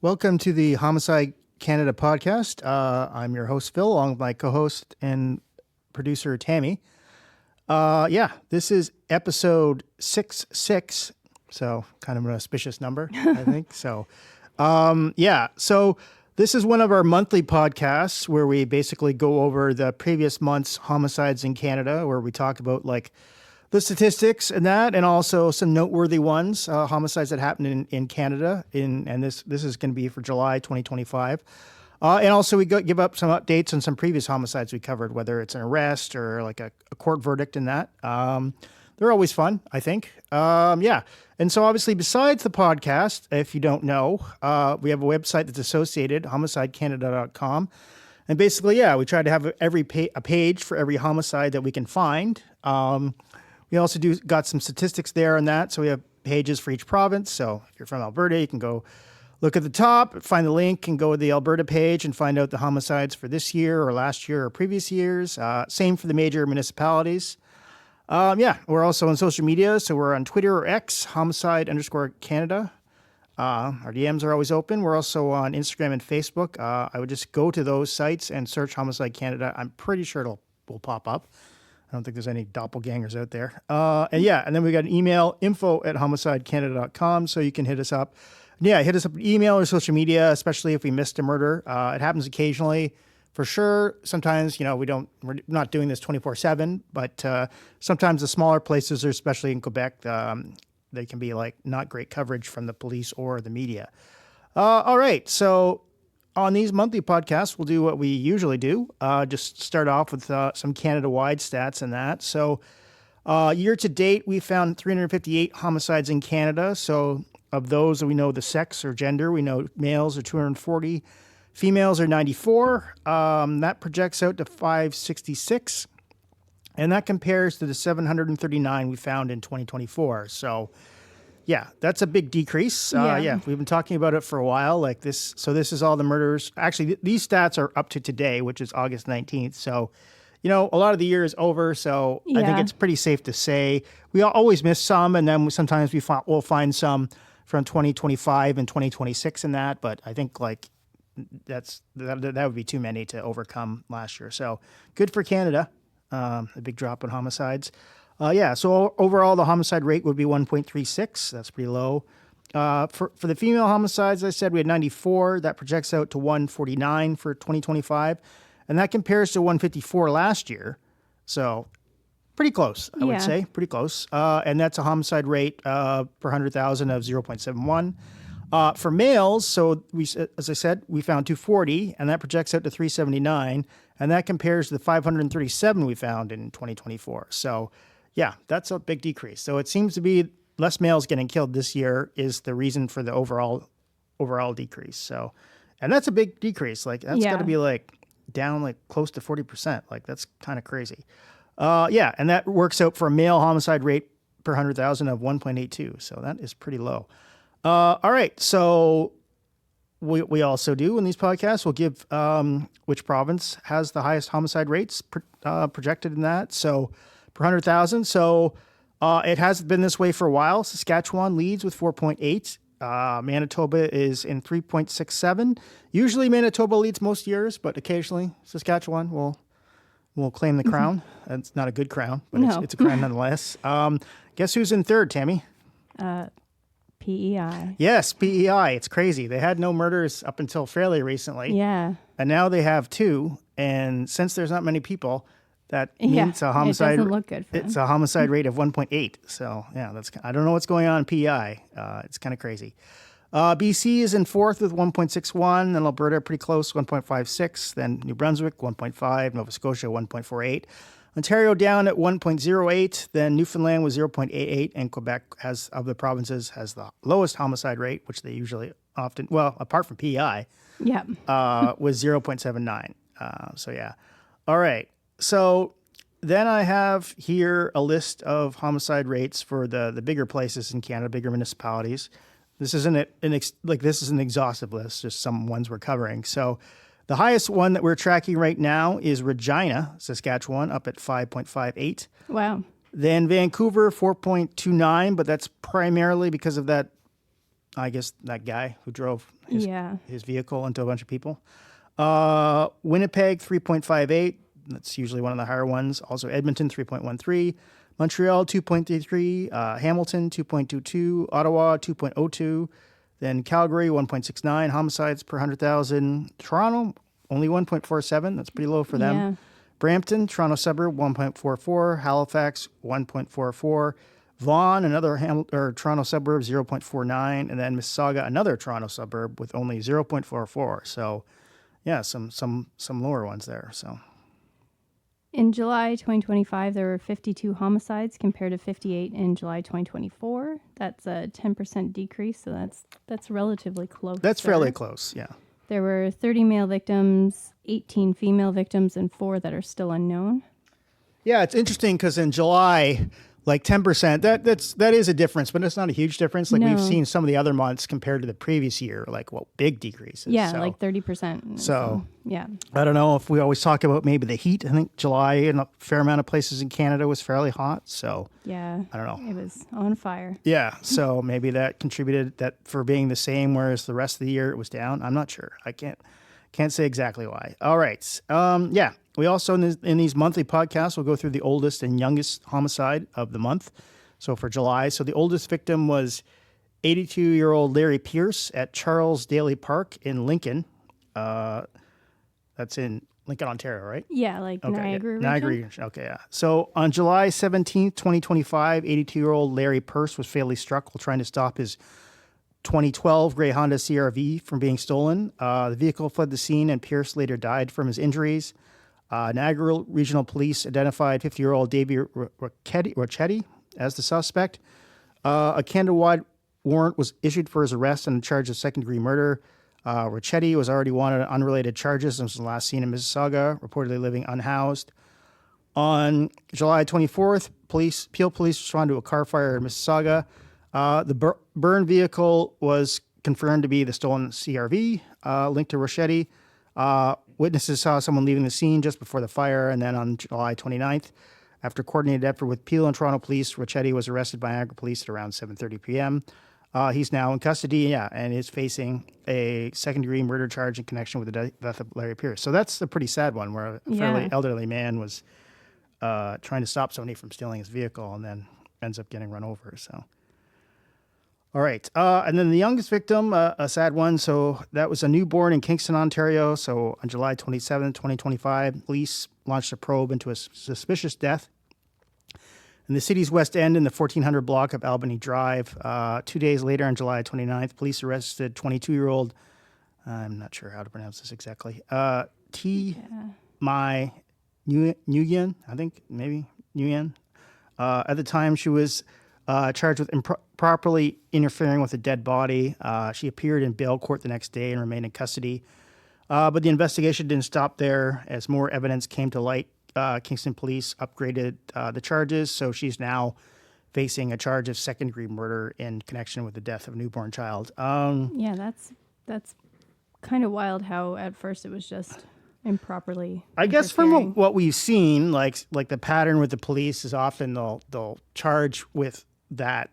Welcome to the Homicide Canada podcast. I'm your host, Phil, along with my co-host and producer, Tami. This is episode 66, so kind of an auspicious number, I think. So this is one of our monthly podcasts where we basically go over the previous month's homicides in Canada, where we talk about like the statistics and that, and also some noteworthy ones, homicides that happened in Canada. And this is going to be for July 2025. And also we give up some updates on some previous homicides we covered, whether it's an arrest or like a court verdict in that. They're always fun, I think. And so obviously besides the podcast, if you don't know, we have a website that's associated, homicidecanada.com. And basically, we try to have a page for every homicide that we can find. We also got some statistics there on that. So we have pages for each province. So if you're from Alberta, you can go look at the top, find the link, and go to the Alberta page and find out the homicides for this year or last year or previous years. Same for the major municipalities. We're also on social media. So we're on Twitter or X, homicide_Canada. Our DMs are always open. We're also on Instagram and Facebook. I would just go to those sites and search Homicide Canada. I'm pretty sure will pop up. I don't think there's any doppelgangers out there. And then we got an email, info@homicidecanada.com, so you can hit us up. Hit us up with email or social media, especially if we missed a murder. It happens occasionally, for sure. Sometimes, we're not doing this 24/7, but sometimes the smaller places, or especially in Quebec, they can be like not great coverage from the police or the media. All right, so on these monthly podcasts, we'll do what we usually do. Just start off with some Canada-wide stats and that. So year to date, we found 358 homicides in Canada. So of those, we know the sex or gender. We know males are 240, females are 94. That projects out to 566. And that compares to the 739 we found in 2024. So that's a big decrease. We've been talking about it for a while like this. So this is all the murders. Actually, these stats are up to today, which is August 19th. So, a lot of the year is over. So I think it's pretty safe to say we always miss some. And then sometimes we'll find some from 2025 and 2026 and that. But I think like that would be too many to overcome last year. So good for Canada. A big drop in homicides. So overall, the homicide rate would be 1.36. That's pretty low. For the female homicides, I said we had 94. That projects out to 149 for 2025. And that compares to 154 last year. So pretty close, I would say. Pretty close. And that's a homicide rate per 100,000 of 0.71. For males, so as I said, we found 240, and that projects out to 379. And that compares to the 537 we found in 2024. So that's a big decrease. So it seems to be less males getting killed this year is the reason for the overall decrease. So, and that's a big decrease. Like that's got to be like down like close to 40%. Like that's kind of crazy. And that works out for a male homicide rate per 100,000 of 1.82. So that is pretty low. All right. So we also do in these podcasts, we'll give which province has the highest homicide rates projected in that. So per 100,000. So it has been this way for a while. Saskatchewan leads with 4.8. Manitoba is in 3.67. Usually Manitoba leads most years, but occasionally Saskatchewan will claim the crown. It's not a good crown, but it's a crown nonetheless. Guess who's in third, Tami? PEI. Yes, PEI. It's crazy. They had no murders up until fairly recently. Yeah. And now they have 2. And since there's not many people, that means a homicide. It doesn't look good for It's a homicide rate of 1.8. So I don't know what's going on in PEI. It's kind of crazy. BC is in fourth with 1.61. Then Alberta pretty close, 1.56. Then New Brunswick 1.5. Nova Scotia 1.48. Ontario down at 1.08. Then Newfoundland was 0.88. And Quebec of the provinces has the lowest homicide rate, which they usually often, apart from PEI, was 0.79. All right. So then I have here a list of homicide rates for the bigger places in Canada, bigger municipalities. This isn't this is an exhaustive list, just some ones we're covering. So the highest one that we're tracking right now is Regina, Saskatchewan, up at 5.58. Wow. Then Vancouver, 4.29, but that's primarily because of that I guess that guy who drove his vehicle into a bunch of people. Winnipeg, 3.58. That's usually one of the higher ones. Also Edmonton, 3.13. Montreal, 2.33. Hamilton, 2.22. Ottawa, 2.02. Then Calgary, 1.69. Homicides per 100,000. Toronto, only 1.47. That's pretty low for them. Yeah. Brampton, Toronto suburb, 1.44. Halifax, 1.44. Vaughan, another Toronto suburb, 0.49. And then Mississauga, another Toronto suburb with only 0.44. So, yeah, some lower ones there. So, in July 2025, there were 52 homicides compared to 58 in July 2024. That's a 10% decrease, so that's relatively close. That's fairly close, yeah. There were 30 male victims, 18 female victims, and 4 that are still unknown. Yeah, it's interesting because in July, like 10%, that is a difference, but it's not a huge difference. Like we've seen some of the other months compared to the previous year, like big decreases. Yeah, so, like 30%. So yeah, I don't know if we always talk about maybe the heat. I think July in a fair amount of places in Canada was fairly hot. So yeah, I don't know. It was on fire. Yeah, so maybe that contributed that for being the same, whereas the rest of the year it was down. I'm not sure. I can't say exactly why. All right. Yeah. We also, in these monthly podcasts, we'll go through the oldest and youngest homicide of the month. So for July, so the oldest victim was 82-year-old Larry Pierce at Charles Daly Park in Lincoln. That's in Lincoln, Ontario, right? Yeah, like okay, Niagara region. Niagara region. Okay, yeah. So on July 17th, 2025, 82-year-old Larry Pierce was fatally struck while trying to stop his 2012 gray Honda CR-V from being stolen. The vehicle fled the scene and Pierce later died from his injuries. Niagara Regional Police identified 50-year-old Davey Rocchetti as the suspect. A Canada-wide warrant was issued for his arrest on a charge of second-degree murder. Rocchetti was already wanted on unrelated charges and was last seen in Mississauga, reportedly living unhoused. On July 24th, Peel Police responded to a car fire in Mississauga. The burned vehicle was confirmed to be the stolen CR-V linked to Rocchetti. Witnesses saw someone leaving the scene just before the fire, and then on July 29th, after coordinated effort with Peel and Toronto Police, Rocchetti was arrested by Niagara Police at around 7:30 p.m. He's now in custody, and is facing a second-degree murder charge in connection with the death of Larry Pierce. So that's a pretty sad one, where a fairly elderly man was trying to stop somebody from stealing his vehicle and then ends up getting run over. So. All right. And then the youngest victim, a sad one. So that was a newborn in Kingston, Ontario. So on July 27, 2025, police launched a probe into a suspicious death in the city's West End in the 1400 block of Albany Drive. 2 days later, on July 29th, police arrested 22-year-old, I'm not sure how to pronounce this exactly, Mai Nguyen, I think, maybe Nguyen. At the time, she was charged with improperly interfering with a dead body. She appeared in bail court the next day and remained in custody. But the investigation didn't stop there. As more evidence came to light, Kingston police upgraded the charges. So she's now facing a charge of second-degree murder in connection with the death of a newborn child. Yeah, that's kind of wild how at first it was just improperly I guess from what we've seen, like the pattern with the police is often they'll charge with that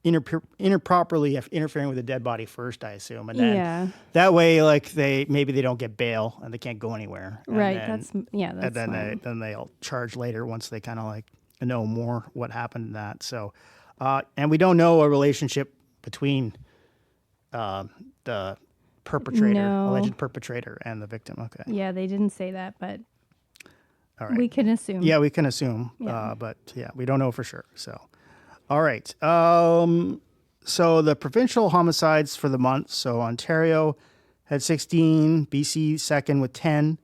improperly interfering with a dead body first, I assume, and then that way, like they don't get bail and they can't go anywhere. Right. And then they'll charge later once they kind of like know more what happened in that. So, and we don't know a relationship between the perpetrator, alleged perpetrator, and the victim. Okay. Yeah, they didn't say that, but all right. We can assume. Yeah, we can assume. Yeah. But yeah, we don't know for sure. So. All right. So the provincial homicides for the month. So Ontario had 16, BC second with 10,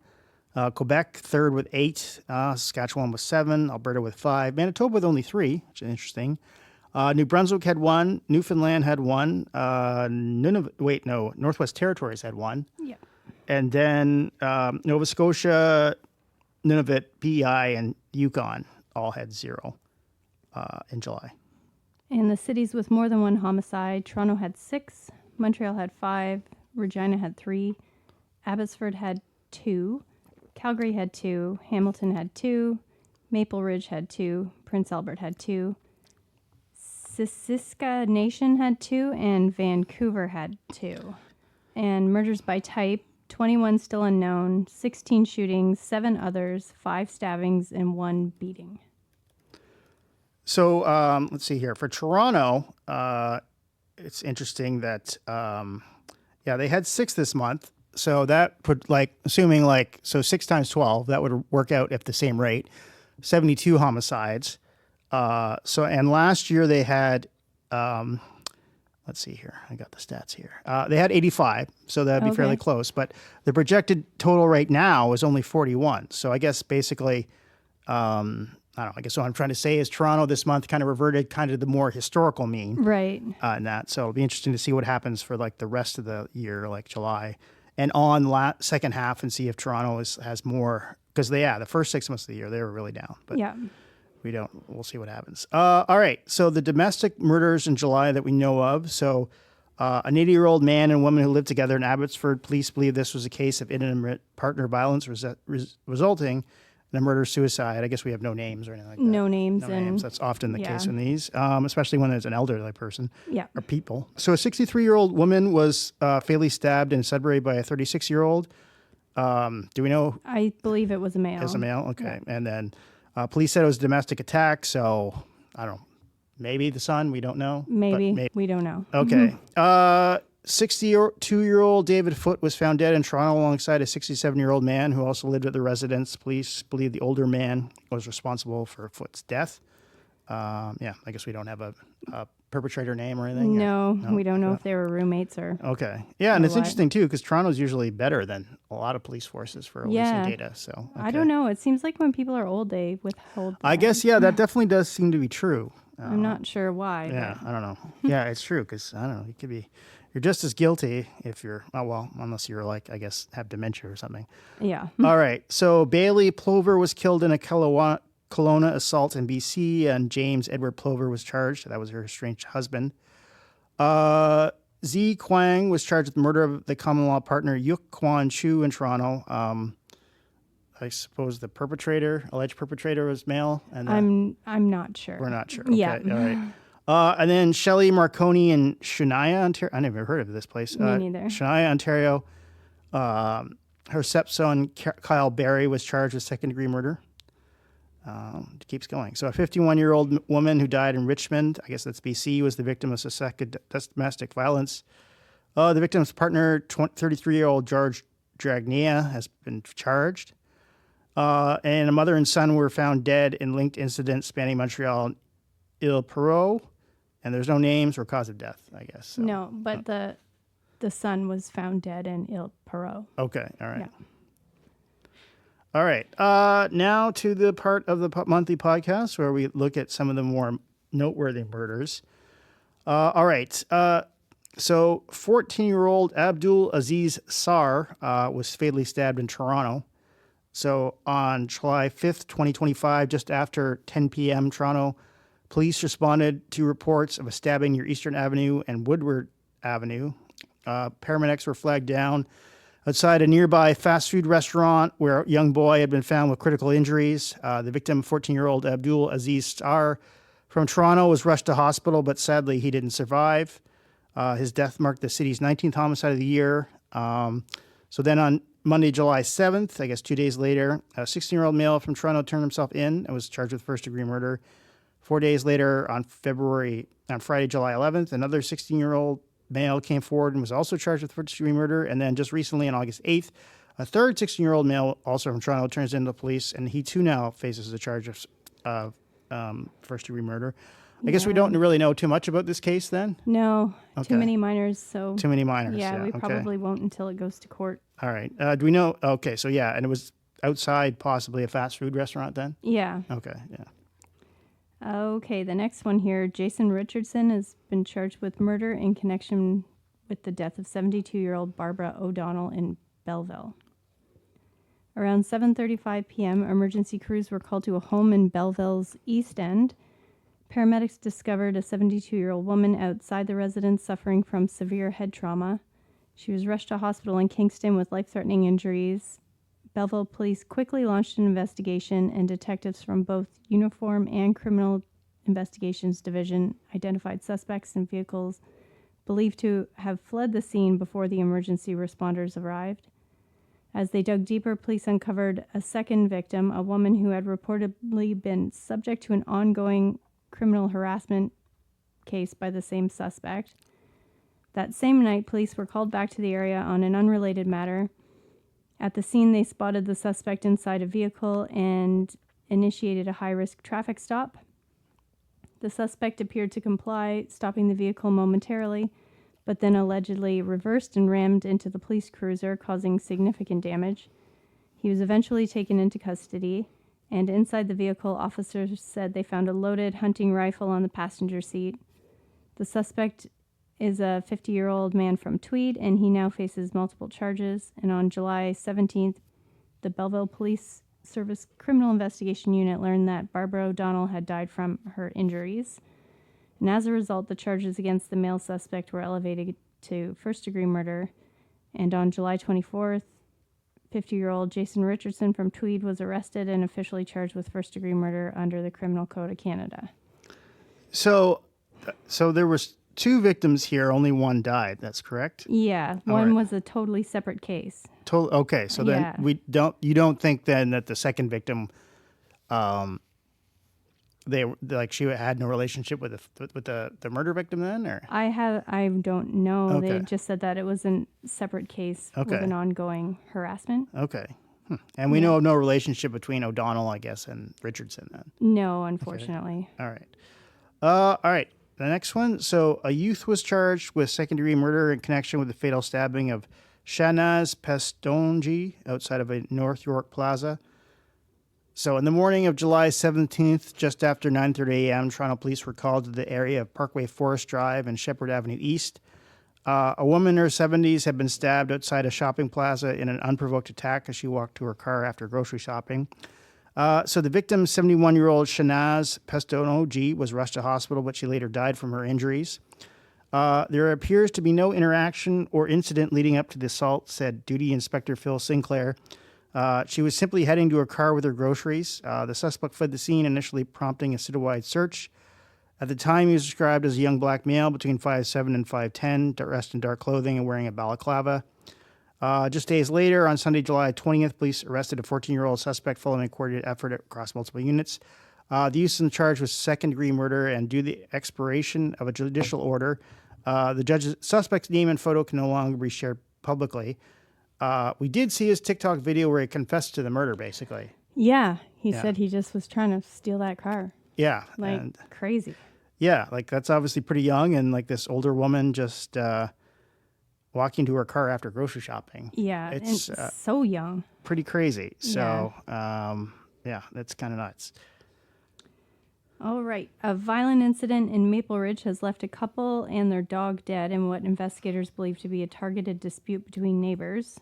Quebec third with 8, Saskatchewan with 7, Alberta with 5, Manitoba with only 3, which is interesting. New Brunswick had 1, Newfoundland had 1, Northwest Territories had 1. Yeah. And then Nova Scotia, Nunavut, PEI, and Yukon all had 0 in July. In the cities with more than one homicide, Toronto had 6, Montreal had 5, Regina had 3, Abbotsford had 2, Calgary had 2, Hamilton had 2, Maple Ridge had 2, Prince Albert had 2, Sissiska Nation had 2, and Vancouver had 2. And murders by type, 21 still unknown, 16 shootings, 7 others, 5 stabbings, and 1 beating. So let's see here. For Toronto, it's interesting that, they had 6 this month. So that put assuming 6 times 12, that would work out at the same rate, 72 homicides. And last year they had, let's see here. I got the stats here. They had 85, so that'd be fairly close. But the projected total right now is only 41. So I guess basically, I don't know. I guess what I'm trying to say is Toronto this month kind of reverted kind of the more historical mean. Right. In that. So it'll be interesting to see what happens for the rest of the year, like July. And on second half and see if Toronto has more. Because the first 6 months of the year, they were really down. But yeah. We'll see what happens. All right. So the domestic murders in July that we know of. So an 80-year-old man and woman who lived together in Abbotsford. Police believe this was a case of intimate partner violence resulting in a murder-suicide. I guess we have no names or anything like that. No names. No names. That's often the case in these, especially when there's an elderly person or people. So a 63-year-old woman was fatally stabbed in Sudbury by a 36-year-old. Do we know? I believe it was a male. It was a male? Okay. Yeah. And then police said it was a domestic attack, so I don't know. Maybe the son, we don't know. Maybe. We don't know. Okay. 62-year-old David Foote was found dead in Toronto alongside a 67-year-old man who also lived at the residence. Police believe the older man was responsible for Foote's death. I guess we don't have a perpetrator name or anything. No, we don't know if they were roommates or. Okay. Yeah, and it's interesting too because Toronto's usually better than a lot of police forces for releasing data. So I don't know. It seems like when people are old, they withhold. I guess that definitely does seem to be true. I'm not sure why. Yeah, I don't know. Yeah, it's true because I don't know. You could be. You're just as guilty if you're, unless you're I guess, have dementia or something. Yeah. All right. So Bailey Plover was killed in a Kelowna assault in BC, and James Edward Plover was charged. That was her estranged husband. Z Kwang was charged with the murder of the common law partner Yuk Kwan Chu in Toronto. I suppose the alleged perpetrator was male. And I'm not sure. We're not sure. Okay. Yeah. All right. And then Shelley Marconi in Shania, Ontario. I never heard of this place. Me neither. Shania, Ontario. Her stepson, Kyle Barry, was charged with second-degree murder. It keeps going. So a 51-year-old woman who died in Richmond, I guess that's BC, was the victim of suspected domestic violence. The victim's partner, 33-year-old George Dragnia, has been charged. And a mother and son were found dead in linked incidents spanning Montreal and Ile-Perrot. And there's no names or cause of death, I guess. So. No, but the son was found dead in Ile-Perrot. Okay, all right. Yeah. All right. Now to the part of the monthly podcast where we look at some of the more noteworthy murders. All right. So 14-year-old Abdul Aziz Sar was fatally stabbed in Toronto. So on July 5th, 2025, just after 10 p.m. Toronto, police responded to reports of a stabbing near Eastern Avenue and Woodward Avenue. Paramedics were flagged down outside a nearby fast food restaurant where a young boy had been found with critical injuries. The victim, 14-year-old Abdul Aziz Sar from Toronto, was rushed to hospital, but sadly he didn't survive. His death marked the city's 19th homicide of the year. So then on Monday, July 7th, I guess 2 days later, a 16-year-old male from Toronto turned himself in and was charged with first-degree murder. 4 days later, on Friday, July 11th, another 16-year-old male came forward and was also charged with first-degree murder. And then just recently, on August 8th, a third 16-year-old male, also from Toronto, turns into the police, and he too now faces the charge of first-degree murder. I guess we don't really know too much about this case then? No, too many minors. Too many minors. Yeah, we probably won't until it goes to court. All right. Do we know? Okay, so and it was outside possibly a fast food restaurant then? Yeah. Okay, yeah. Okay, the next one here, Jason Richardson has been charged with murder in connection with the death of 72-year-old Barbara O'Donnell in Belleville. Around 7:35 p.m., emergency crews were called to a home in Belleville's East End. Paramedics discovered a 72-year-old woman outside the residence suffering from severe head trauma. She was rushed to hospital in Kingston with life-threatening injuries. Belleville police quickly launched an investigation, and detectives from both uniform and criminal Investigations Division identified suspects and vehicles believed to have fled the scene before the emergency responders arrived. As they dug deeper, police uncovered a second victim, a woman who had reportedly been subject to an ongoing criminal harassment case by the same suspect. That same night, police were called back to the area on an unrelated matter. At the scene, they spotted the suspect inside a vehicle and initiated a high-risk traffic stop. The suspect appeared to comply, stopping the vehicle momentarily, but then allegedly reversed and rammed into the police cruiser, causing significant damage. He was eventually taken into custody, and inside the vehicle, officers said they found a loaded hunting rifle on the passenger seat. The suspect is a 50-year-old man from Tweed, and he now faces multiple charges. And on July 17th, the Belleville Police Service Criminal Investigation Unit learned that Barbara O'Donnell had died from her injuries. And as a result, the charges against the male suspect were elevated to first-degree murder. And on July 24th, 50-year-old Jason Richardson from Tweed was arrested and officially charged with first-degree murder under the Criminal Code of Canada. So there was 2 victims here. Only one died. That's correct? Yeah, one was a totally separate case. Okay, so then you don't think then that the second victim, she had no relationship with the murder victim then, or? I don't know. Okay. They just said that it was a separate case with an ongoing harassment. Okay. And we know of no relationship between O'Donnell, I guess, and Richardson then. No, unfortunately. Okay. All right. The next one. So a youth was charged with second-degree murder in connection with the fatal stabbing of Shahnaz Pestonji outside of a North York Plaza. So in the morning of July 17th, just after 9:30 a.m., Toronto police were called to the area of Parkway Forest Drive and Shepherd Avenue East. A woman in her 70s had been stabbed outside a shopping plaza in an unprovoked attack as she walked to her car after grocery shopping. So the victim, 71-year-old Shahnaz Pestonji, was rushed to hospital, but she later died from her injuries. There appears to be no interaction or incident leading up to the assault, said Duty Inspector Phil Sinclair. She was simply heading to her car with her groceries. The suspect fled the scene, initially prompting a citywide search. At the time, he was described as a young black male between 5'7" and 5'10", dressed in dark clothing and wearing a balaclava. Just days later, on Sunday, July 20th, police arrested a 14-year-old suspect following a coordinated effort across multiple units. The use in the charge was second-degree murder, and due to the expiration of a judicial order, the suspect's name and photo can no longer be shared publicly. We did see his TikTok video where he confessed to the murder, basically. Yeah, he said he just was trying to steal that car. Yeah. Crazy. Yeah, that's obviously pretty young, and this older woman just walking to her car after grocery shopping. Yeah, it's so young. Pretty crazy. So, that's kind of nuts. All right. A violent incident in Maple Ridge has left a couple and their dog dead in what investigators believe to be a targeted dispute between neighbors.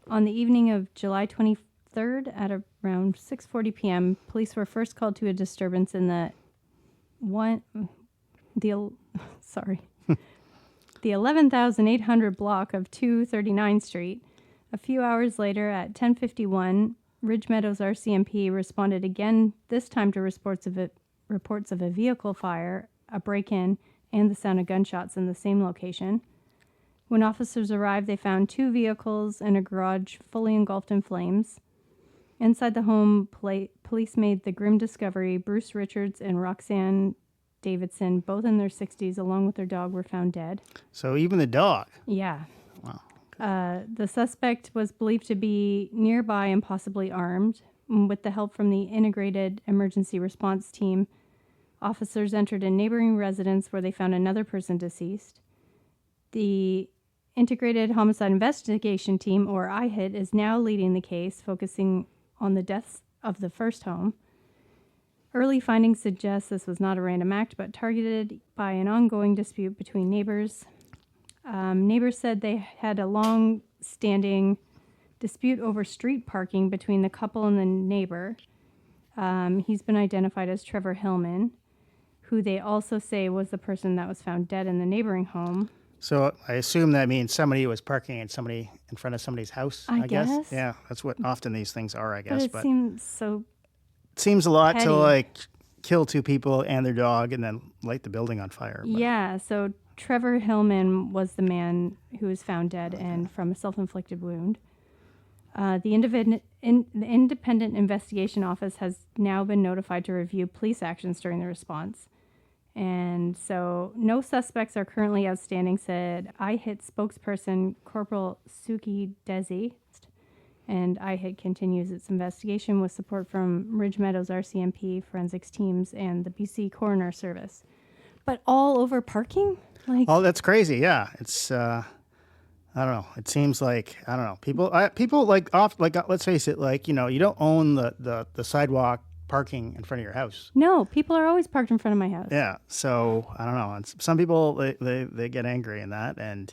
On the evening of July 23rd at around 6:40 p.m., police were first called to a disturbance in the 11,800 block of 239th Street. A few hours later at 10:51, Ridge Meadows RCMP responded again, this time to reports of a vehicle fire, a break-in, and the sound of gunshots in the same location. When officers arrived, they found 2 vehicles and a garage fully engulfed in flames. Inside the home, police made the grim discovery Bruce Richards and Roxanne Davidson, both in their 60s, along with their dog, were found dead. So even the dog? Yeah. Wow. The suspect was believed to be nearby and possibly armed. With the help from the Integrated Emergency Response Team, officers entered a neighboring residence where they found another person deceased. The Integrated Homicide Investigation Team, or IHIT, is now leading the case, focusing on the deaths of the first home. Early findings suggest this was not a random act, but targeted by an ongoing dispute between neighbors. Neighbors said they had a long-standing dispute over street parking between the couple and the neighbor. He's been identified as Trevor Hillman, who they also say was the person that was found dead in the neighboring home. So I assume that means somebody was parking in front of somebody's house, I guess. Yeah, that's what often these things are, I guess. But it seems so seems a lot petty. to kill two people and their dog and then light the building on fire. But. Yeah, so Trevor Hillman was the man who was found dead and from a self-inflicted wound. The Independent Investigation Office has now been notified to review police actions during the response. And so no suspects are currently outstanding, said IHIT spokesperson Corporal Suki Desi. And IHIT continues its investigation with support from Ridge Meadows RCMP, forensics teams, and the BC Coroner Service. But all over parking? Oh, that's crazy. Yeah. It's, I don't know. It seems like, I don't know. People let's face it, like, you don't own the sidewalk parking in front of your house. No, people are always parked in front of my house. Yeah. So I don't know. And some people, they get angry in that. And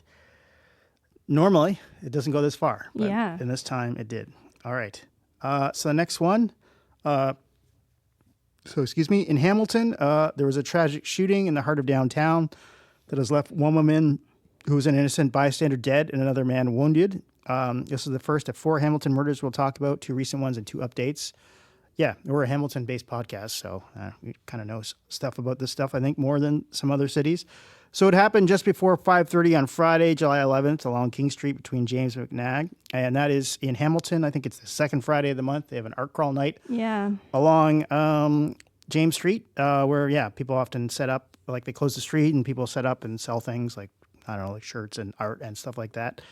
normally it doesn't go this far. But in this time it did. All right. So the next one, in Hamilton, there was a tragic shooting in the heart of downtown that has left one woman who was an innocent bystander dead and another man wounded. This is the first of 4 Hamilton murders we'll talk about, 2 recent ones and 2 updates. Yeah, we're a Hamilton-based podcast, so we kind of know stuff about this stuff, I think, more than some other cities. So it happened just before 5:30 on Friday, July 11th, along King Street between James and McNabb. And that is in Hamilton. I think it's the second Friday of the month. They have an art crawl night along James Street where, people often set up, like they close the street and people set up and sell things like, I don't know, like shirts and art and stuff like that.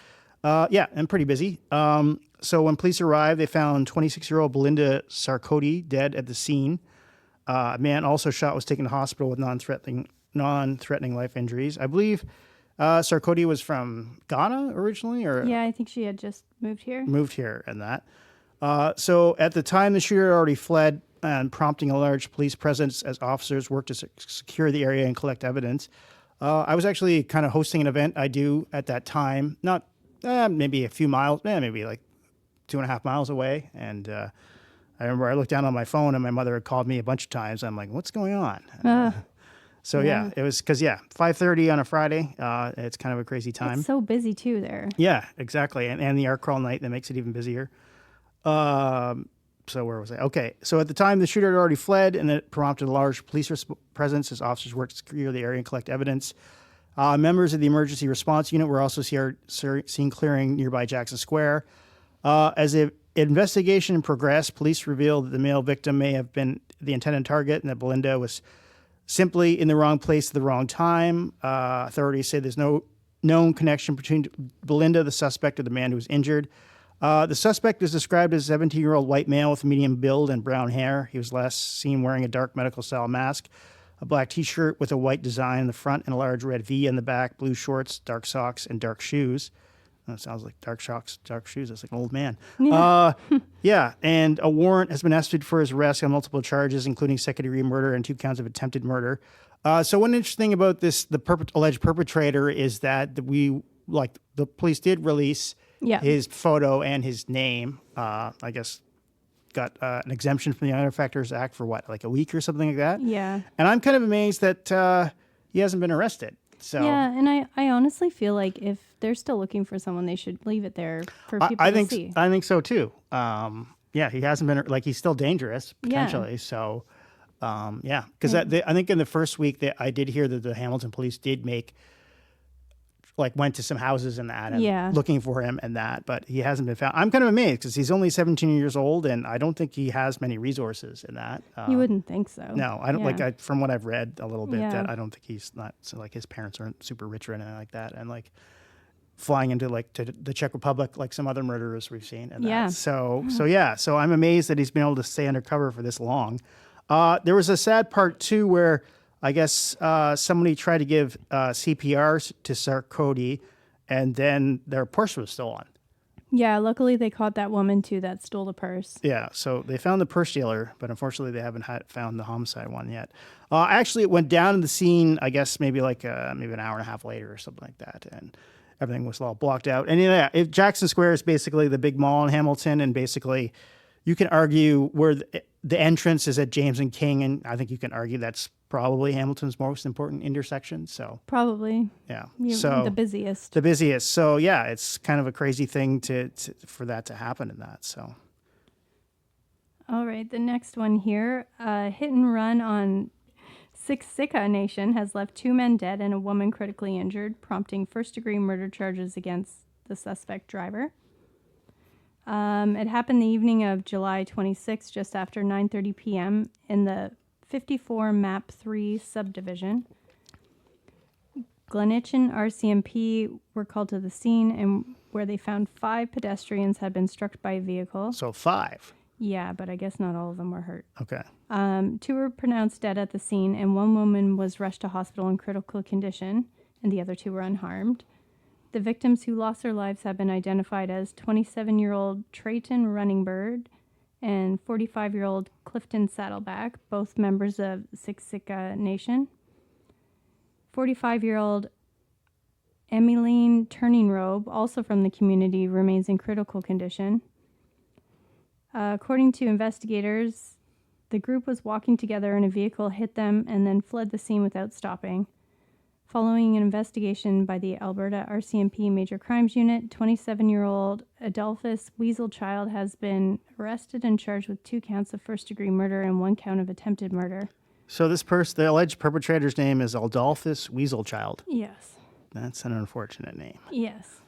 And pretty busy. So when police arrived, they found 26-year-old Belinda Sarkody dead at the scene. A man also shot was taken to hospital with non-threatening life injuries. I believe Sarkody was from Ghana originally, or I think she had just moved here. And that. So at the time, the shooter had already fled, and prompting a large police presence as officers worked to secure the area and collect evidence. I was actually kind of hosting an event I do at that time, not maybe a few miles, maybe like 2.5 miles away. And I remember I looked down on my phone and my mother had called me a bunch of times. I'm like, what's going on? It was because, 5:30 on a Friday. It's kind of a crazy time. It's so busy too there. Yeah, exactly. And the art crawl night, that makes it even busier. So where was I? Okay. So at the time, the shooter had already fled, and it prompted a large police presence as officers worked to secure the area and collect evidence. Members of the emergency response unit were also seen clearing nearby Jackson Square. As the investigation progressed, police revealed that the male victim may have been the intended target and that Belinda was simply in the wrong place at the wrong time. Authorities say there's no known connection between Belinda, the suspect, or the man who was injured. The suspect is described as a 17-year-old white male with medium build and brown hair. He was last seen wearing a dark medical-style mask, a black T-shirt with a white design in the front and a large red V in the back, blue shorts, dark socks, and dark shoes. That sounds like dark socks, dark shoes. That's like an old man. And a warrant has been executed for his arrest on multiple charges, including second-degree murder and 2 counts of attempted murder. So one interesting thing about this, alleged perpetrator, is that the police did release his photo and his name. I guess got an exemption from the Minor Factors Act for like a week or something like that. Yeah. And I'm kind of amazed that he hasn't been arrested. So yeah, and I honestly feel like if they're still looking for someone, they should leave it there for people to see. I think so too. He hasn't been, he's still dangerous potentially. Yeah. So, because I think in the first week that I did hear that the Hamilton police did went to some houses and that, and looking for him and that, but he hasn't been found. I'm kind of amazed because he's only 17 years old, and I don't think he has many resources in that. You wouldn't think so. No, I don't from what I've read a little bit, that I don't think he's not, so his parents aren't super rich or anything like that. And flying into to the Czech Republic, like some other murderers we've seen. And that. So I'm amazed that he's been able to stay undercover for this long. There was a sad part too, where I guess somebody tried to give CPR to Sarkody, and then their purse was stolen. Yeah, luckily they caught that woman too that stole the purse. Yeah, so they found the purse dealer, but unfortunately they haven't found the homicide one yet. Actually, it went down to the scene, I guess maybe an hour and a half later or something like that, and everything was all blocked out. And if Jackson Square is basically the big mall in Hamilton, and basically you can argue where the entrance is at James and King, and I think you can argue that's probably Hamilton's most important intersection. So probably, yeah. The busiest. So yeah, it's kind of a crazy thing for that to happen in that. So All right, the next one here. A hit and run on Siksika Nation has left 2 men dead and a woman critically injured, prompting first-degree murder charges against the suspect driver. It happened the evening of July 26, just after 9:30 p.m. in the 54 Map 3 subdivision. Glenitchin RCMP were called to the scene, and where they found 5 pedestrians had been struck by a vehicle. So 5. Yeah, but I guess not all of them were hurt. Okay. 2 were pronounced dead at the scene, and 1 woman was rushed to hospital in critical condition, and the other 2 were unharmed. The victims who lost their lives have been identified as 27-year-old Trayton Runningbird and 45-year-old Clifton Saddleback, both members of Siksika Nation. 45-year-old Emmeline Turningrobe, also from the community, remains in critical condition. According to investigators, the group was walking together and a vehicle hit them and then fled the scene without stopping. Following an investigation by the Alberta RCMP Major Crimes Unit, 27-year-old Adolphus Weaselchild has been arrested and charged with 2 counts of first-degree murder and 1 count of attempted murder. So this the alleged perpetrator's name is Adolphus Weaselchild. Yes. That's an unfortunate name. Yes.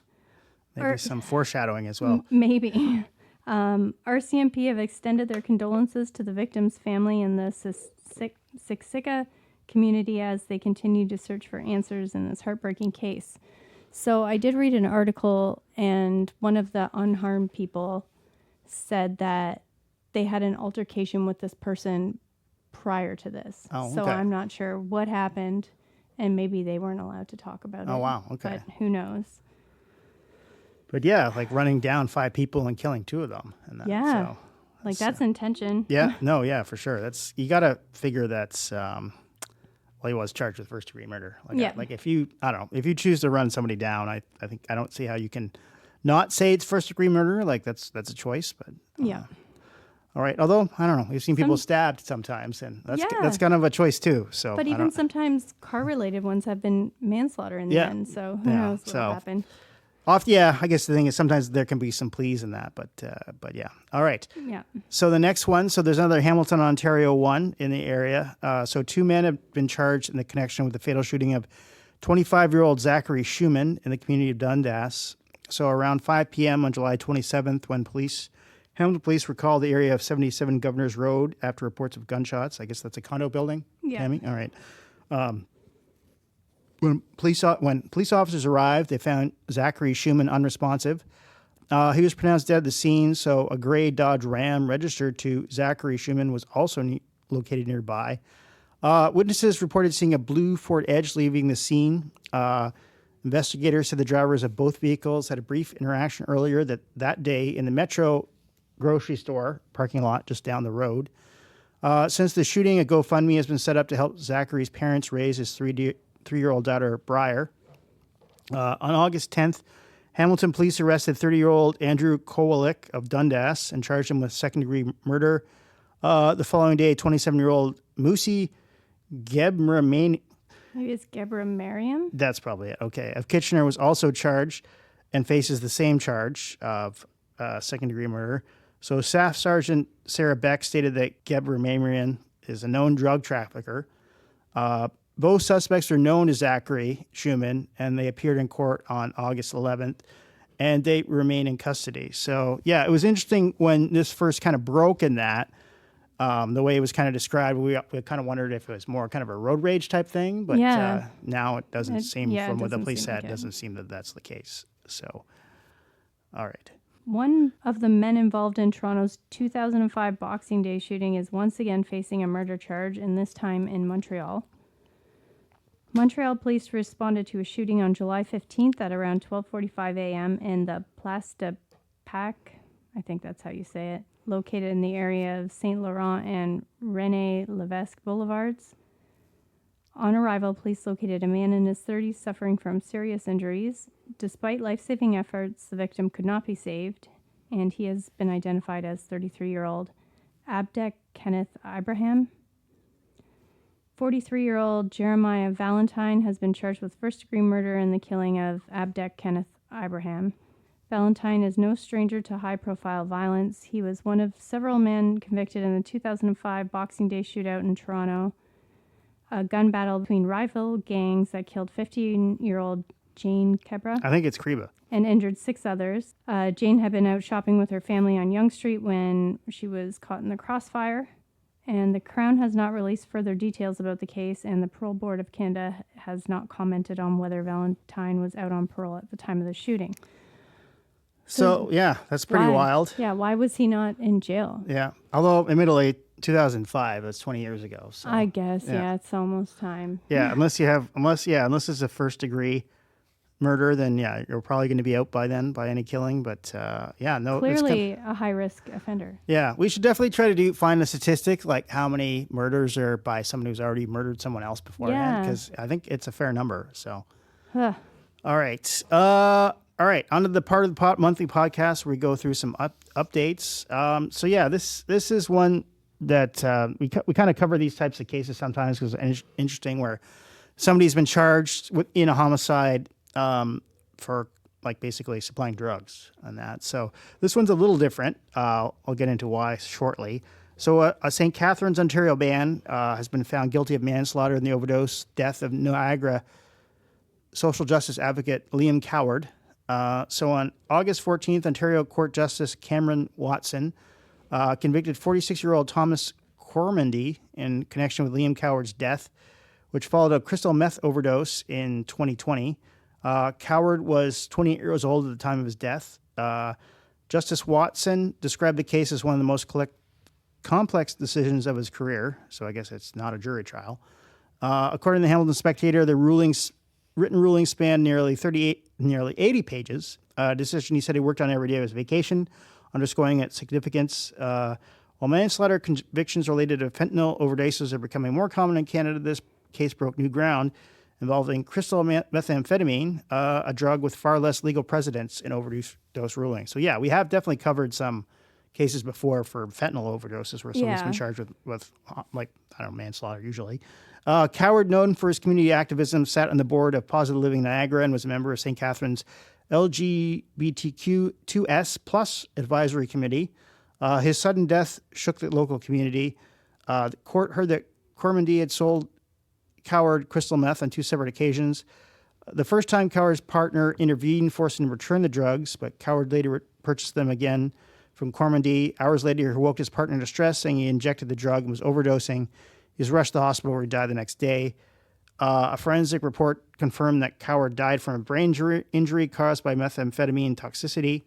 Maybe some foreshadowing as well. Maybe. RCMP have extended their condolences to the victim's family and the Siksika community as they continue to search for answers in this heartbreaking case. So I did read an article, and one of the unharmed people said that they had an altercation with this person prior to this. Oh, okay. So I'm not sure what happened, and maybe they weren't allowed to talk about it. Oh, wow. Okay. But who knows? But yeah, like running down 5 people and killing 2 of them. And that, Yeah. So Like, that's intention. yeah. No, yeah, for sure. You got to figure that's, well, he was charged with first degree murder. Like, Yeah. Like if you choose to run somebody down, I don't see how you can not say it's first degree murder. Like that's a choice, but. Yeah. All right. Although, I don't know. We've seen people stabbed sometimes, and that's kind of a choice too. So, But even sometimes car-related ones have been manslaughter in the Yeah. end, so who Yeah. knows what So- happened. I guess the thing is sometimes there can be some pleas in that, but yeah. All right. Yeah. So the next one, so there's another Hamilton, Ontario one in the area. So 2 men have been charged in the connection with the fatal shooting of 25-year-old Zachary Schumann in the community of Dundas. So around 5 p.m. on July 27th, when Hamilton police were called the area of 77 Governor's Road after reports of gunshots. I guess that's a condo building. Yeah. Tami? All right. When police officers arrived, they found Zachary Schumann unresponsive. He was pronounced dead at the scene, so a gray Dodge Ram registered to Zachary Schumann was also located nearby. Witnesses reported seeing a blue Ford Edge leaving the scene. Investigators said the drivers of both vehicles had a brief interaction earlier that day in the Metro grocery store parking lot just down the road. Since the shooting, a GoFundMe has been set up to help Zachary's parents raise his 3-year-old daughter, Briar. On August 10th, Hamilton police arrested 30-year-old Andrew Kowalik of Dundas and charged him with second-degree murder. The following day, 27-year-old Musi Gebramani, Maybe it's Gebra Mariam. that's probably it, okay, of Kitchener was also charged and faces the same charge of second-degree murder. So Staff Sergeant Sarah Beck stated that Gebra Mariam is a known drug trafficker. Both suspects are known as Zachary Schumann, and they appeared in court on August 11th, and they remain in custody. So, yeah, it was interesting when this first kind of broke in that, the way it was kind of described. We kind of wondered if it was more kind of a road rage type thing, but Yeah. now it doesn't seem, yeah, it from what the doesn't police seem said, like it. doesn't seem that that's the case. So, all right. One of the men involved in Toronto's 2005 Boxing Day shooting is once again facing a murder charge, and this time in Montreal. Montreal police responded to a shooting on July 15th at around 12:45 a.m. in the Place de Pâques, I think that's how you say it, located in the area of Saint Laurent and René Levesque Boulevards. On arrival, police located a man in his 30s suffering from serious injuries. Despite life-saving efforts, the victim could not be saved, and he has been identified as 33-year-old Abdek Kenneth Ibrahim. 43-year-old Jeremiah Valentine has been charged with first-degree murder in the killing of Abdek Kenneth Ibrahim. Valentine is no stranger to high-profile violence. He was one of several men convicted in the 2005 Boxing Day shootout in Toronto, a gun battle between rival gangs that killed 15-year-old Jane Kebra I think it's Kreba. and injured 6 others. Jane had been out shopping with her family on Yonge Street when she was caught in the crossfire. And the Crown has not released further details about the case, and the Parole Board of Canada has not commented on whether Valentine was out on parole at the time of the shooting. So yeah, that's pretty Why? wild. Yeah, why was he not in jail? Yeah. Although admittedly, 2005, that's 20 years ago. So I guess, yeah, it's almost time. yeah, unless it's a first degree murder, then yeah, you're probably going to be out by then by any killing. But yeah, no, it's Clearly a high-risk offender. yeah, we should definitely try to find a statistic like how many murders are by someone who's already murdered someone else beforehand, Yeah. because I think it's a fair number. So Ugh. all right, on to the part of the monthly podcast where we go through some updates. So yeah, this is one that we kind of cover these types of cases sometimes because it's interesting where somebody's been charged in a homicide for like basically supplying drugs and that. So this one's a little different. I'll get into why shortly. So a St. Catharines, Ontario man has been found guilty of manslaughter in the overdose death of Niagara social justice advocate Liam Coward. So on August 14th, Ontario Court Justice Cameron Watson convicted 46-year-old Thomas Cormandy in connection with Liam Coward's death, which followed a crystal meth overdose in 2020. Coward was 28 years old at the time of his death. Justice Watson described the case as one of the most complex decisions of his career, so I guess it's not a jury trial. According to the Hamilton Spectator, the written ruling spanned nearly 80 pages. Decision he said he worked on every day of his vacation, underscoring its significance. While manslaughter convictions related to fentanyl overdoses are becoming more common in Canada, this case broke new ground, involving crystal methamphetamine, a drug with far less legal precedence in overdose rulings. So yeah, we have definitely covered some cases before for fentanyl overdoses where somebody's been charged with like, I don't know, manslaughter usually. Coward, known for his community activism, sat on the board of Positive Living Niagara and was a member of St. Catharines LGBTQ2S plus advisory committee. His sudden death shook the local community. The court heard that Cormandy had sold Coward crystal meth on 2 separate occasions. The first time, Coward's partner intervened, forcing him to return the drugs, but Coward later purchased them again from Cormandy. Hours later, he woke his partner in distress, saying he injected the drug and was overdosing. He was rushed to the hospital where he died the next day. A forensic report confirmed that Coward died from a brain injury caused by methamphetamine toxicity.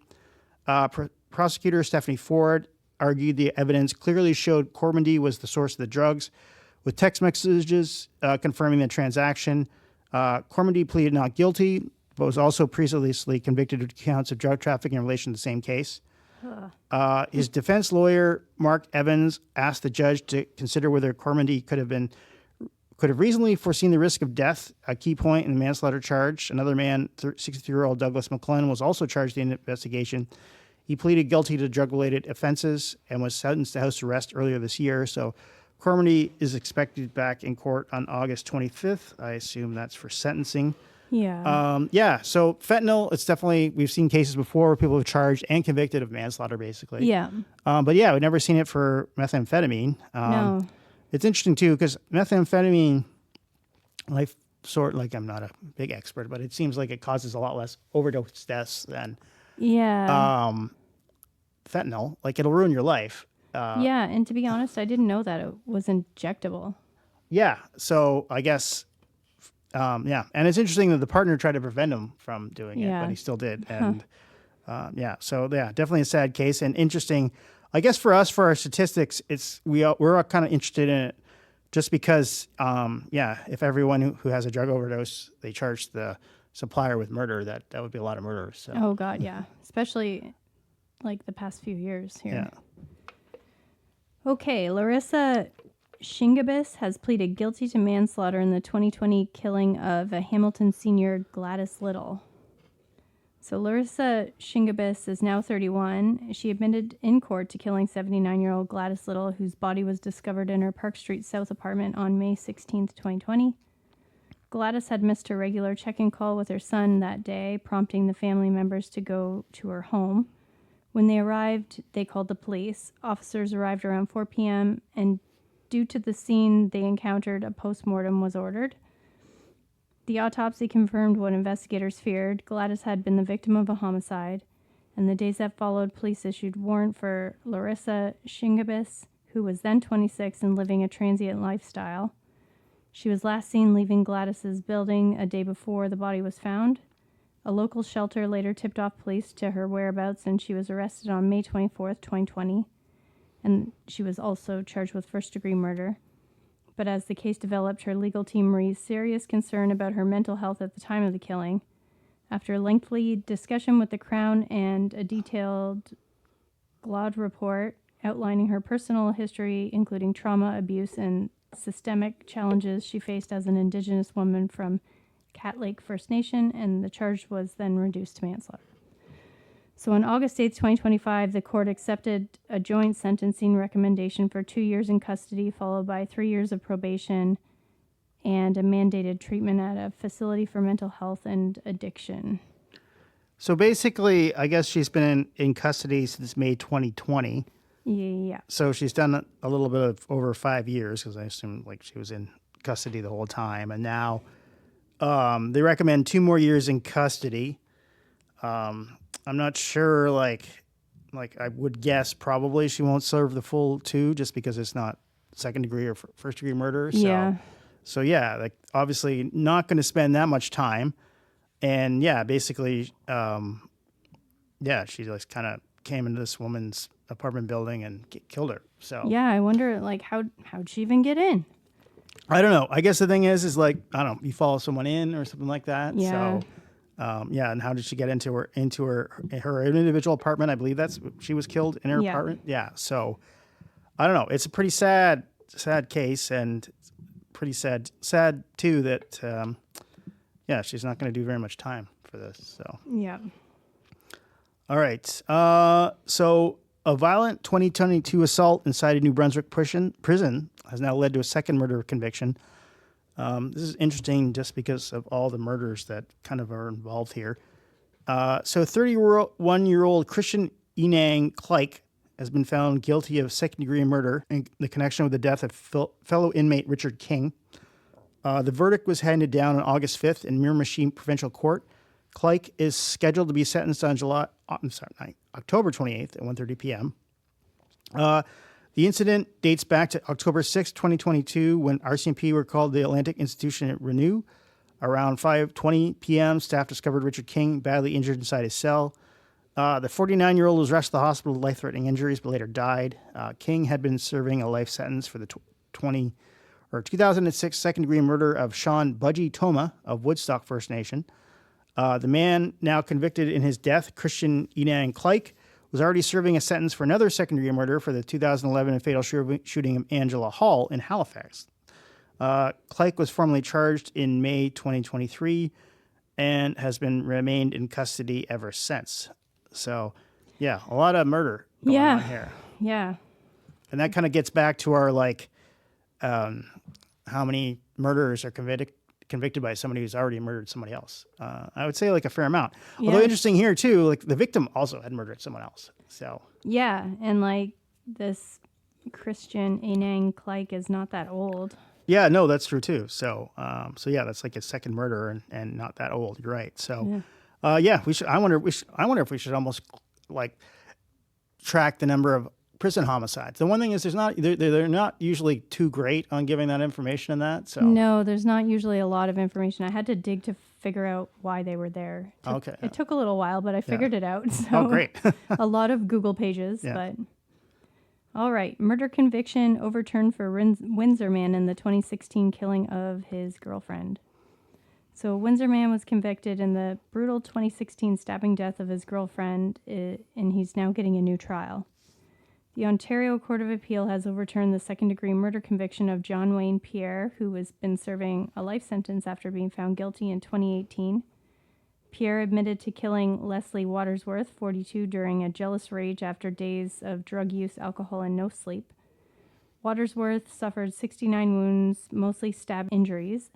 Prosecutor Stephanie Ford argued the evidence clearly showed Cormandy was the source of the drugs, with text messages confirming the transaction. Cormandy pleaded not guilty, but was also previously convicted of counts of drug trafficking in relation to the same case. His defense lawyer, Mark Evans, asked the judge to consider whether Cormandy could have reasonably foreseen the risk of death, a key point in the manslaughter charge. Another man, 63-year-old Douglas McClellan, was also charged in the investigation. He pleaded guilty to drug-related offenses and was sentenced to house arrest earlier this year. So Cormandy is expected back in court on August 25th. I assume that's for sentencing. Yeah. So fentanyl, it's definitely, we've seen cases before where people have charged and convicted of manslaughter, basically. Yeah. But yeah, we've never seen it for methamphetamine. No. It's interesting too, because methamphetamine, I'm not a big expert, but it seems like it causes a lot less overdose deaths than fentanyl. Like, it'll ruin your life. Yeah, and to be honest, I didn't know that it was injectable. Yeah, so I guess, and it's interesting that the partner tried to prevent him from doing it, but he still did. And definitely a sad case and interesting. I guess for us, for our statistics, we're kind of interested in it just because, if everyone who has a drug overdose, they charge the supplier with murder, that would be a lot of murders. So. Oh God, yeah, especially like the past few years here. Yeah. Okay, Larissa Shingabis has pleaded guilty to manslaughter in the 2020 killing of a Hamilton senior, Gladys Little. So Larissa Shingabis is now 31. She admitted in court to killing 79-year-old Gladys Little, whose body was discovered in her Park Street South apartment on May 16th, 2020. Gladys had missed her regular check-in call with her son that day, prompting the family members to go to her home. When they arrived, they called the police. Officers arrived around 4 p.m., and due to the scene they encountered, a post-mortem was ordered. The autopsy confirmed what investigators feared. Gladys had been the victim of a homicide. In the days that followed, police issued warrant for Larissa Shingabis, who was then 26 and living a transient lifestyle. She was last seen leaving Gladys's building a day before the body was found. A local shelter later tipped off police to her whereabouts, and she was arrested on May 24th, 2020. And she was also charged with first-degree murder. But as the case developed, her legal team raised serious concern about her mental health at the time of the killing. After a lengthy discussion with the Crown and a detailed GLAD report outlining her personal history, including trauma, abuse, and systemic challenges she faced as an Indigenous woman from Cat Lake First Nation, and the charge was then reduced to manslaughter. So on August 8th, 2025, the court accepted a joint sentencing recommendation for 2 years in custody, followed by 3 years of probation and a mandated treatment at a facility for mental health and addiction. So basically, I guess she's been in custody since May 2020. Yeah. So she's done a little bit of over 5 years, because I assume like she was in custody the whole time. And now they recommend 2 more years in custody. I'm not sure, like I would guess probably she won't serve the full 2 just because it's not second degree or first degree murder. So, Yeah. So yeah, like obviously not going to spend that much time. And yeah, basically, she just kind of came into this woman's apartment building and killed her. So Yeah, I wonder, like, how'd she even get in? I don't know. I guess the thing is like, I don't know, you follow someone in or something like that. Yeah. So and how did she get into her individual apartment? I believe she was killed in her apartment. Yeah. So I don't know. It's a pretty sad case, and pretty sad too that she's not going to do very much time for this. So Yeah. all right. So a violent 2022 assault inside a New Brunswick prison has now led to a second murder conviction. This is interesting just because of all the murders that kind of are involved here. So 31-year-old Christian Enang Clyke has been found guilty of second-degree murder in the connection with the death of fellow inmate Richard King. The verdict was handed down on August 5th in Miramichi Provincial Court. Clyke is scheduled to be sentenced on October 28th at 1:30 p.m. The incident dates back to October 6, 2022, when RCMP were called to the Atlantic Institution at Renew. Around 5:20 p.m., staff discovered Richard King badly injured inside his cell. The 49-year-old was rushed to the hospital with life-threatening injuries, but later died. King had been serving a life sentence for the 2006 second-degree murder of Sean Budgie Toma of Woodstock First Nation. The man now convicted in his death, Christian Enang Clyke, was already serving a sentence for another second-degree murder for the 2011 fatal shooting of Angela Hall in Halifax. Clyke was formally charged in May 2023 and has remained in custody ever since. So, yeah, a lot of murder going on here. Yeah. And that kind of gets back to our, how many murderers are convicted by somebody who's already murdered somebody else. I would say like a fair amount. Yeah. Although interesting here too, like the victim also had murdered someone else. So Yeah, and like this Christian Enang Clyke is not that old. yeah, no, that's true too. So yeah, that's like a second murder and not that old. You're right. So we should. I wonder if we should almost like track the number of prison homicides. The one thing is they're not usually too great on giving that information in that. So No, there's not usually a lot of information. I had to dig to figure out why they were there. It took a little while, but I figured it out. So Oh, great. a lot of Google pages, but all right. Murder conviction overturned for Windsor man in the 2016 killing of his girlfriend. So Windsor man was convicted in the brutal 2016 stabbing death of his girlfriend, and he's now getting a new trial. The Ontario Court of Appeal has overturned the second-degree murder conviction of John Wayne Pierre, who has been serving a life sentence after being found guilty in 2018. Pierre admitted to killing Leslie Watersworth, 42, during a jealous rage after days of drug use, alcohol, and no sleep. Watersworth suffered 69 wounds, mostly stab injuries.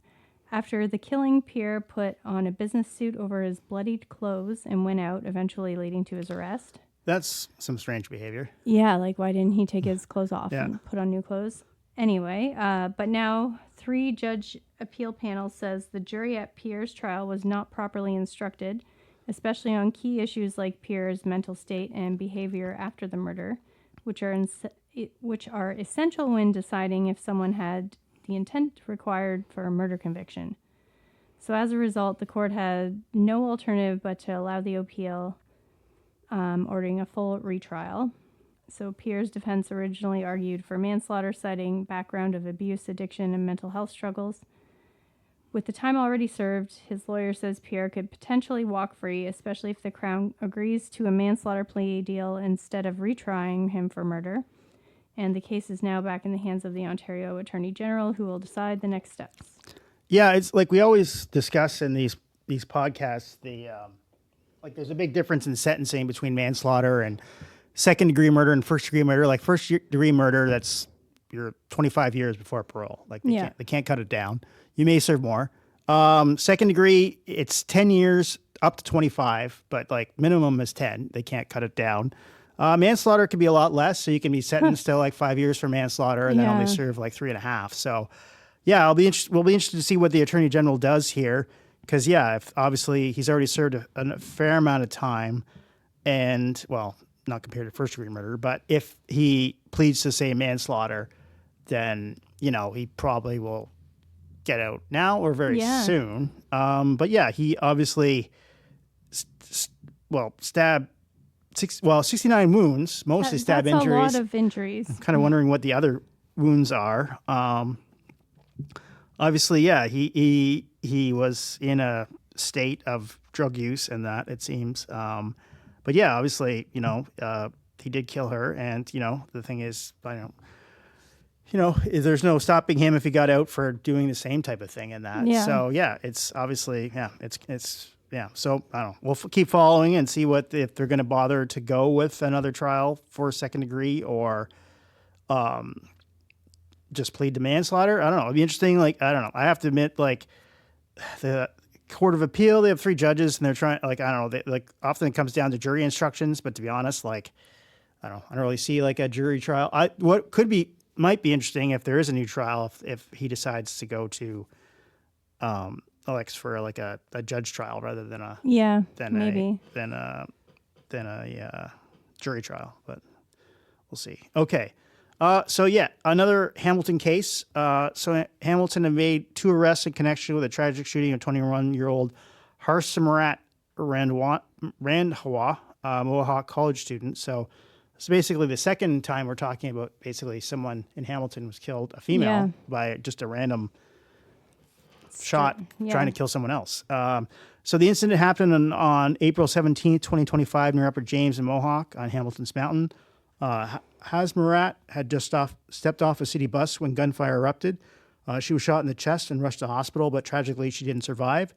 After the killing, Pierre put on a business suit over his bloodied clothes and went out, eventually leading to his arrest. That's some strange behavior. Yeah, like why didn't he take his clothes off Yeah. and put on new clothes? Anyway, but now 3-judge appeal panel says the jury at Pierre's trial was not properly instructed, especially on key issues like Pierre's mental state and behavior after the murder, which are essential when deciding if someone had the intent required for a murder conviction. So as a result, the court had no alternative but to allow the appeal, ordering a full retrial. So Pierre's defense originally argued for manslaughter, citing background of abuse, addiction, and mental health struggles. With the time already served, his lawyer says Pierre could potentially walk free, especially if the Crown agrees to a manslaughter plea deal instead of retrying him for murder. And the case is now back in the hands of the Ontario Attorney General, who will decide the next steps. Yeah, it's like we always discuss in these podcasts, like there's a big difference in sentencing between manslaughter and second-degree murder and first-degree murder. Like first-degree murder, that's you're 25 years before parole. Like they can't cut it down. You may serve more. Second degree, it's 10 years up to 25, but like minimum is 10. They can't cut it down. Manslaughter can be a lot less, so you can be sentenced to like 5 years for manslaughter and then only serve like 3.5. So, yeah, we'll be interested to see what the Attorney General does here, because if obviously he's already served a fair amount of time, and well, not compared to first degree murder, but if he pleads to say manslaughter, then he probably will get out now or very soon. But he obviously stabbed 69 wounds, mostly stab injuries. That's a lot of injuries. I'm kind of wondering what the other wounds are. Obviously, he was in a state of drug use and that, it seems. But obviously, he did kill her, and the thing is, there's no stopping him if he got out for doing the same type of thing and that. Yeah. So it's obviously So I don't know. We'll keep following and see if they're going to bother to go with another trial for second degree or, just plead to manslaughter. I don't know. It'd be interesting. Like I don't know. I have to admit, like the Court of Appeal, they have 3 judges and they're trying. Like I don't know. They, often it comes down to jury instructions, but to be honest, like I don't really see like a jury trial. Might be interesting if there is a new trial, if he decides to go to Alex for like a judge trial rather than a jury trial, but we'll see. Okay. Another Hamilton case. So Hamilton had made 2 arrests in connection with a tragic shooting of 21-year-old Harsimurat Randhawa, Mohawk college student. So it's basically the second time we're talking about basically someone in Hamilton was killed, a female, by just a random shot trying to kill someone else. So the incident happened on April 17th, 2025, near Upper James and Mohawk on Hamilton's Mountain. Hasmurat had just stepped off a city bus when gunfire erupted. She was shot in the chest and rushed to hospital, but tragically she didn't survive.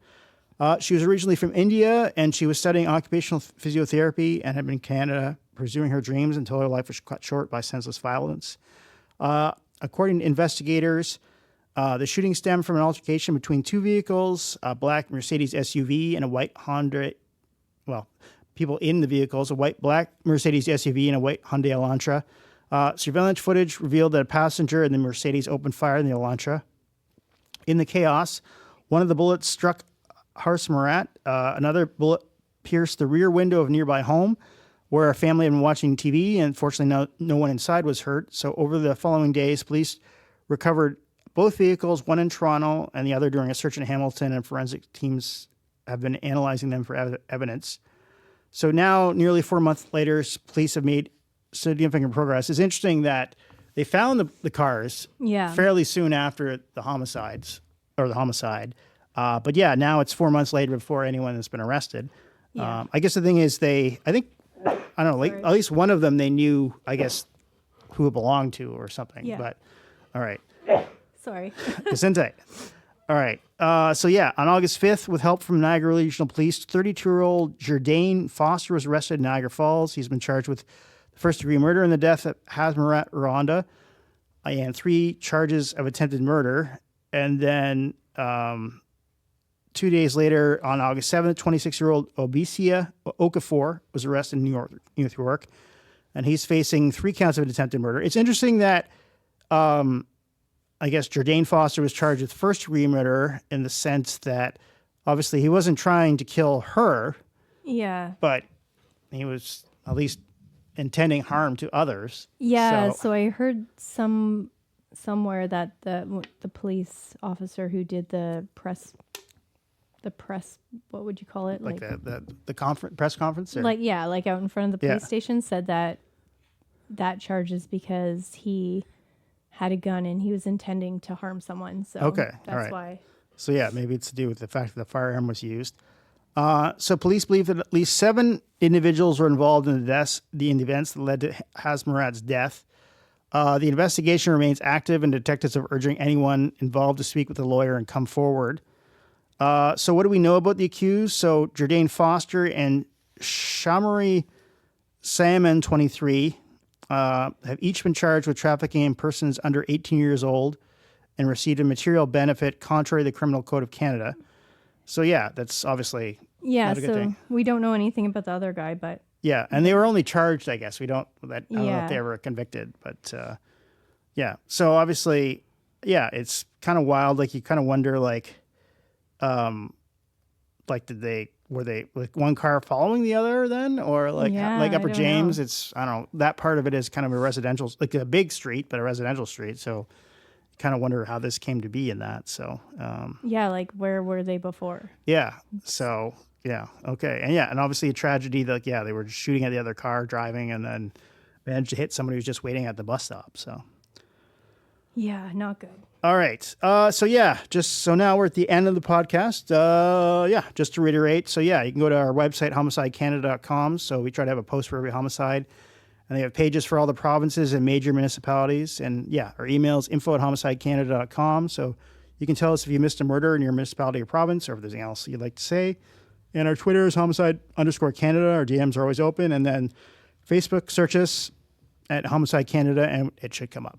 She was originally from India, and she was studying occupational physiotherapy and had been in Canada pursuing her dreams until her life was cut short by senseless violence. According to investigators, the shooting stemmed from an altercation between 2 vehicles, a black Mercedes SUV and a white Honda. Well, people in the vehicles, black Mercedes SUV and a white Hyundai Elantra. Surveillance footage revealed that a passenger in the Mercedes opened fire in the Elantra. In the chaos, one of the bullets struck Harsimurat. Another bullet pierced the rear window of a nearby home where a family had been watching TV, and fortunately no one inside was hurt. So over the following days, police recovered both vehicles, one in Toronto and the other during a search in Hamilton, and forensic teams have been analyzing them for evidence. So now, nearly 4 months later, police have made significant progress. It's interesting that they found the cars fairly soon after the homicide. But now it's 4 months later before anyone has been arrested. Yeah. I guess the thing is at least one of them they knew, I guess, who it belonged to or something. Yeah. But, all right. Sorry. Gesundheit. All right. On August 5th, with help from Niagara Regional Police, 32-year-old Jourdain Foster was arrested in Niagara Falls. He's been charged with first-degree murder and the death of Hasmurat Rwanda and 3 charges of attempted murder. And then 2 days later, on August 7th, 26-year-old Obesia Okafor was arrested in New York, and he's facing 3 counts of attempted murder. It's interesting that I guess Jordane Foster was charged with first-degree murder in the sense that obviously he wasn't trying to kill her, but he was at least intending harm to others. Yeah, so I heard somewhere that the police officer who did the press, what would you call it? Like the press conference? Or? Like out in front of the police station, said that charge is because he had a gun and he was intending to harm someone. So that's why. So yeah, maybe it's to do with the fact that the firearm was used. So police believe that at least 7 individuals were involved in the events that led to Hazmarat's death. The investigation remains active, and detectives are urging anyone involved to speak with a lawyer and come forward. So what do we know about the accused? So Jordane Foster and Shamari Salmon, 23, have each been charged with trafficking in persons under 18 years old and received a material benefit contrary to the Criminal Code of Canada. So yeah, that's obviously not a good thing. We don't know anything about the other guy, but yeah, and they were only charged, I guess. I don't know if they were convicted, but yeah. So obviously, yeah, it's kind of wild. Like you kind of wonder, like were they like one car following the other then, or like Upper James? It's I don't know. That part of it is kind of a residential, like a big street, but a residential street. So you kind of wonder how this came to be in that. So like where were they before? Yeah. So yeah. Okay. And obviously a tragedy that they were shooting at the other car driving and then managed to hit somebody who's just waiting at the bus stop. So yeah, not good. All right. So now we're at the end of the podcast. Just to reiterate. So you can go to our website, homicidecanada.com. So we try to have a post for every homicide. And they have pages for all the provinces and major municipalities. And our email is info@homicidecanada.com. So you can tell us if you missed a murder in your municipality or province, or if there's anything else you'd like to say. And our Twitter is homicide_Canada. Our DMs are always open. And then Facebook, search us at Homicide Canada, and it should come up.